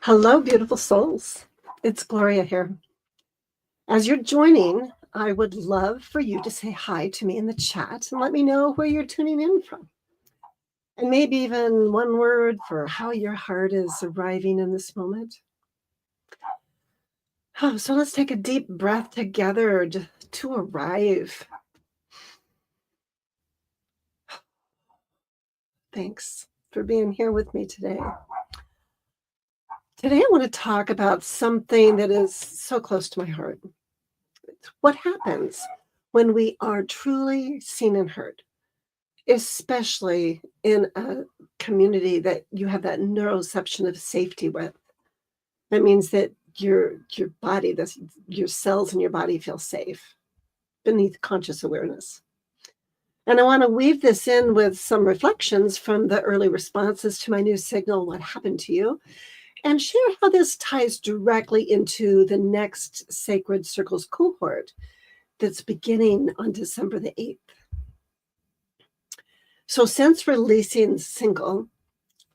Hello, beautiful souls. It's Gloria here. As you're joining, I would love for you to say hi to me in the chat and let me know where you're tuning in from. And maybe even one word for how your heart is arriving in this moment. So let's take a deep breath together to arrive. Thanks for being here with me today. Today, I want to talk about something that is so close to my heart. It's what happens when we are truly seen and heard, especially in a community that you have that neuroception of safety with. That means that your body, your cells in your body feel safe beneath conscious awareness. And I want to weave this in with some reflections from the early responses to my new signal, What Happened to You, and share how this ties directly into the next Sacred Circles cohort that's beginning on December the 8th. So since releasing Single,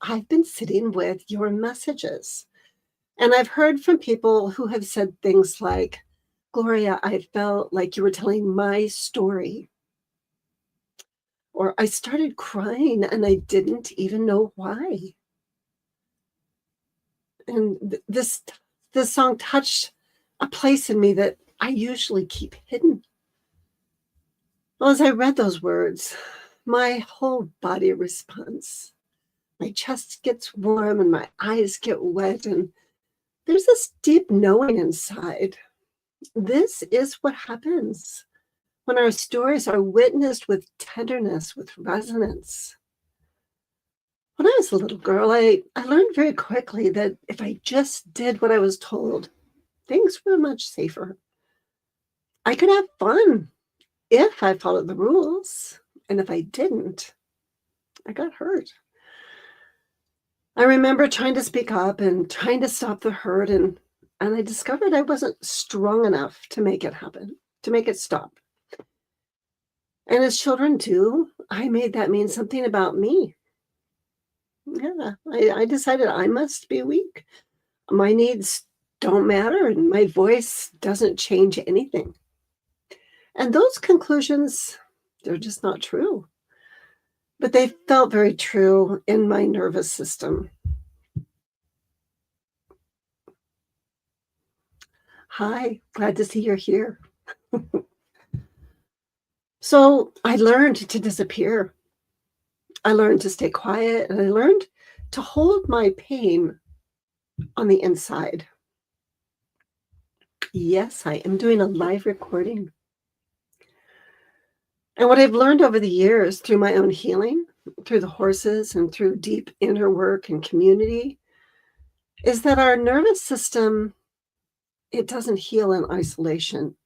I've been sitting with your messages. And I've heard from people who have said things like, Gloria, I felt like you were telling my story. Or I started crying and I didn't even know why. And this song touched a place in me that I usually keep hidden. Well, as I read those words, my whole body responds. My chest gets warm and my eyes get wet, and there's this deep knowing inside. This is what happens when our stories are witnessed with tenderness, with resonance. When I was a little girl, I learned very quickly that if I just did what I was told, things were much safer. I could have fun if I followed the rules, and if I didn't, I got hurt. I remember trying to speak up and trying to stop the hurt, and I discovered I wasn't strong enough to make it happen, to make it stop. And as children do, I made that mean something about me. Yeah, I decided I must be weak. My needs don't matter, and my voice doesn't change anything. And those conclusions, they're just not true. But they felt very true in my nervous system. Hi, glad to see you're here. So I learned to disappear. I learned to stay quiet, and I learned to hold my pain on the inside. Yes, I am doing a live recording. And what I've learned over the years through my own healing, through the horses and through deep inner work and community, is that our nervous system, it doesn't heal in isolation.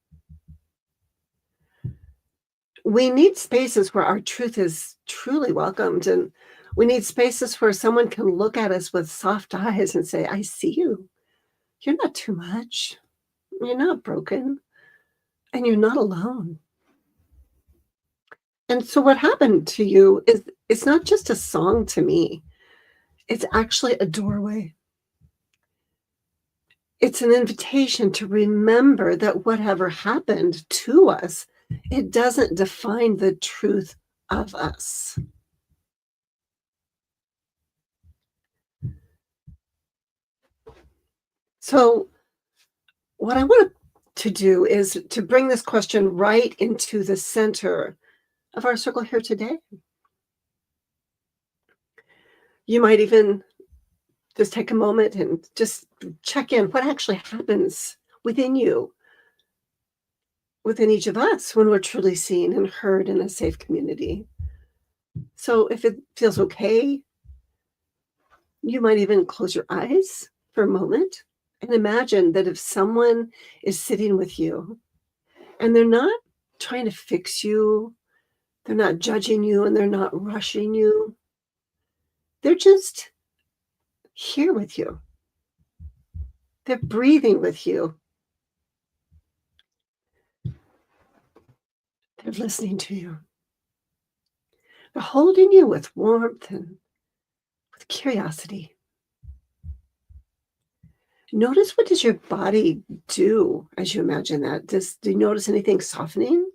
We need spaces where our truth is truly welcomed, and we need spaces where someone can look at us with soft eyes and say, I see you. You're not too much. You're not broken. And you're not alone. And so what happened to you is it's not just a song to me. It's actually a doorway. It's an invitation to remember that whatever happened to us, it doesn't define the truth of us. So what I want to do is to bring this question right into the center of our circle here today. You might even just take a moment and just check in what actually happens within you, within each of us, when we're truly seen and heard in a safe community. So if it feels okay, you might even close your eyes for a moment and imagine that if someone is sitting with you and they're not trying to fix you, they're not judging you, and they're not rushing you, they're just here with you. They're breathing with you. They're listening to you. They're holding you with warmth and with curiosity. Notice, what does your body do as you imagine that? Do you notice anything softening?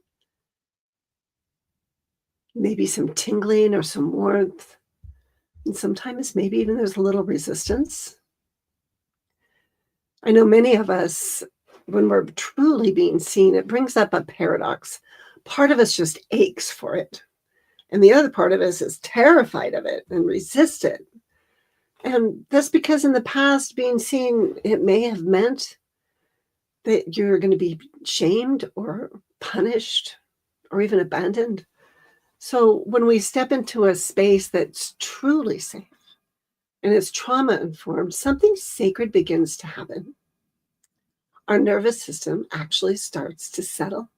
Maybe some tingling or some warmth? And sometimes maybe even there's a little resistance. I know many of us, when we're truly being seen, it brings up a paradox. Part of us just aches for it, and the other part of us is terrified of it and resists it. And that's because in the past, being seen, it may have meant that you're going to be shamed or punished or even abandoned. So when we step into a space that's truly safe and it's trauma informed, something sacred begins to happen. Our nervous system actually starts to settle.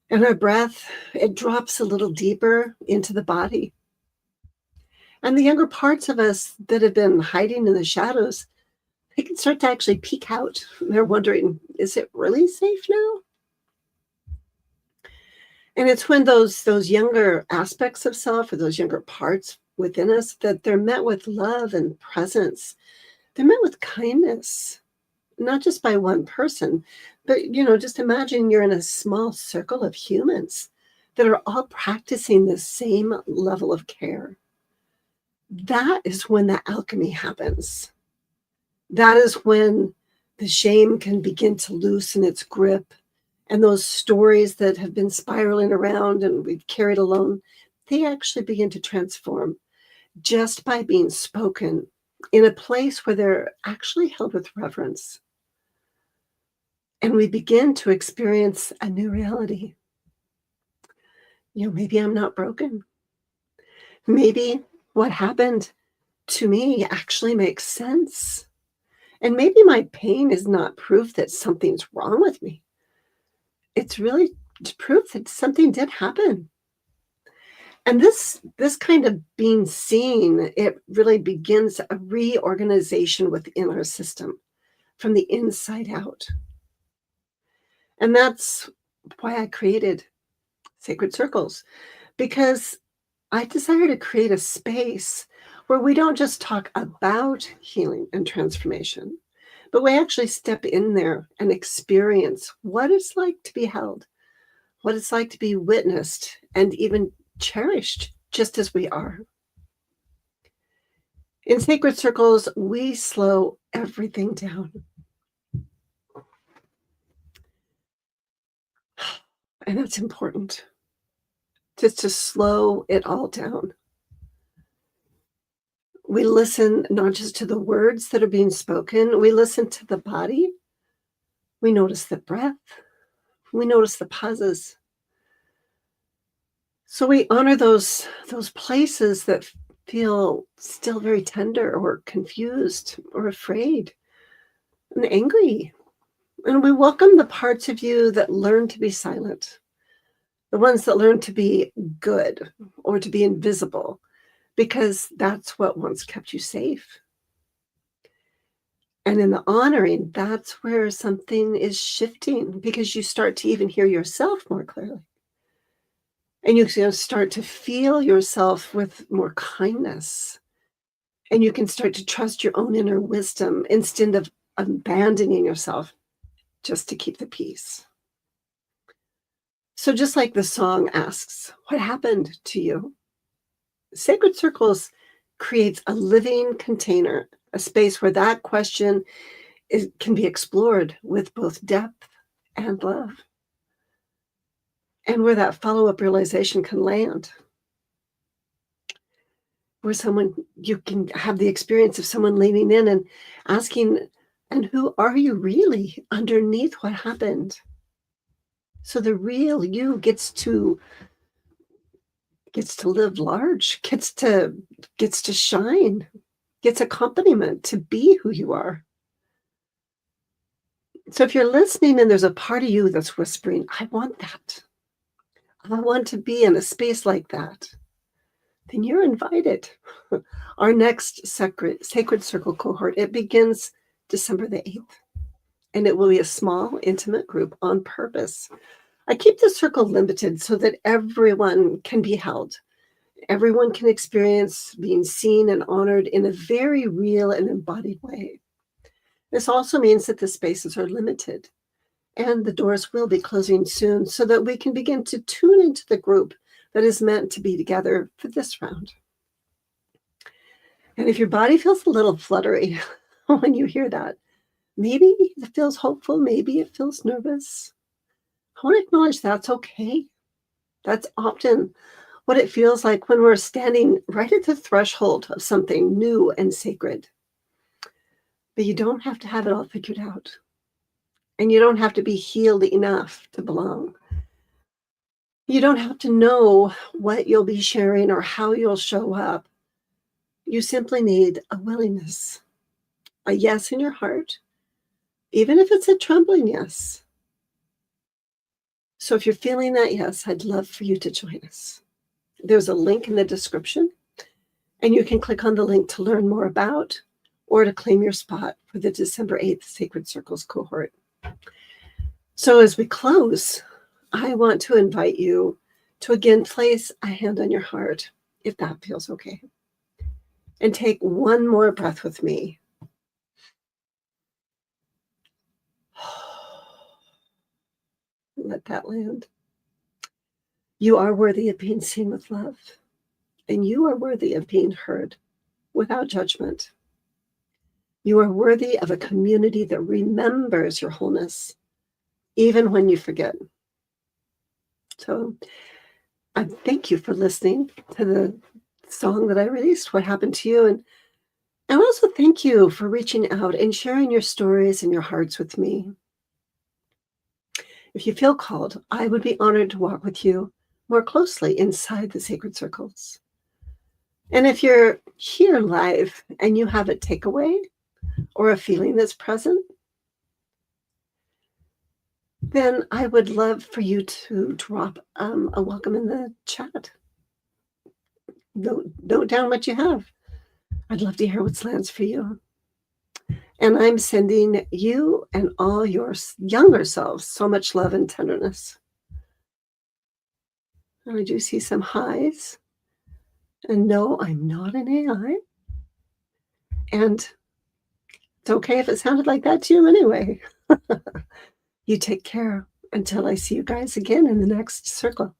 And our breath, it drops a little deeper into the body. And the younger parts of us that have been hiding in the shadows, they can start to actually peek out. They're wondering, is it really safe now? And it's when those younger aspects of self, or those younger parts within us, that they're met with love and presence. They're met with kindness, not just by one person, but just imagine you're in a small circle of humans that are all practicing the same level of care. That is when the alchemy happens. That is when the shame can begin to loosen its grip, and those stories that have been spiraling around and we've carried alone, they actually begin to transform just by being spoken in a place where they're actually held with reverence. And we begin to experience a new reality. Maybe I'm not broken. Maybe what happened to me actually makes sense. And maybe my pain is not proof that something's wrong with me. It's really proof that something did happen. And this kind of being seen, it really begins a reorganization within our system from the inside out. And that's why I created Sacred Circles, because I desire to create a space where we don't just talk about healing and transformation, but we actually step in there and experience what it's like to be held, what it's like to be witnessed, and even cherished just as we are. In Sacred Circles, we slow everything down. And that's important, just to slow it all down. We listen not just to the words that are being spoken, we listen to the body. We notice the breath. We notice the pauses. So we honor those places that feel still very tender or confused or afraid and angry. And we welcome the parts of you that learn to be silent, the ones that learn to be good or to be invisible, because that's what once kept you safe. And in the honoring, that's where something is shifting, because you start to even hear yourself more clearly. And you can start to feel yourself with more kindness. And you can start to trust your own inner wisdom instead of abandoning yourself just to keep the peace. So just like the song asks, what happened to you? Sacred Circles creates a living container, a space where that question can be explored with both depth and love, and where that follow-up realization can land, where you can have the experience of someone leaning in and asking, and who are you really underneath what happened? So the real you gets to live large, gets to shine, gets accompaniment to be who you are. So if you're listening and there's a part of you that's whispering, I want that, I want to be in a space like that, then you're invited. Our next Sacred Circle cohort, it begins December the 8th, and it will be a small, intimate group on purpose. I keep the circle limited so that everyone can be held. Everyone can experience being seen and honored in a very real and embodied way. This also means that the spaces are limited and the doors will be closing soon so that we can begin to tune into the group that is meant to be together for this round. And if your body feels a little fluttery when you hear that, maybe it feels hopeful, maybe it feels nervous, I want to acknowledge that's okay. That's often what it feels like when we're standing right at the threshold of something new and sacred. But you don't have to have it all figured out. And you don't have to be healed enough to belong. You don't have to know what you'll be sharing or how you'll show up. You simply need a willingness, a yes in your heart, even if it's a trembling yes. So if you're feeling that yes, I'd love for you to join us. There's a link in the description, and you can click on the link to learn more about or to claim your spot for the December 8th Sacred Circles cohort. So as we close, I want to invite you to again place a hand on your heart, if that feels okay. And take one more breath with me. Let that land. You are worthy of being seen with love, and you are worthy of being heard without judgment. You are worthy of a community that remembers your wholeness, even when you forget. So I thank you for listening to the song that I released, What Happened to You? And I also thank you for reaching out and sharing your stories and your hearts with me. If you feel called, I would be honored to walk with you more closely inside the sacred circles. And if you're here live and you have a takeaway or a feeling that's present, then I would love for you to drop a welcome in the chat. Note down what you have. I'd love to hear what lands for you. And I'm sending you and all your younger selves so much love and tenderness. And I do see some highs. And no, I'm not an AI. And it's okay if it sounded like that to you anyway. You take care until I see you guys again in the next circle.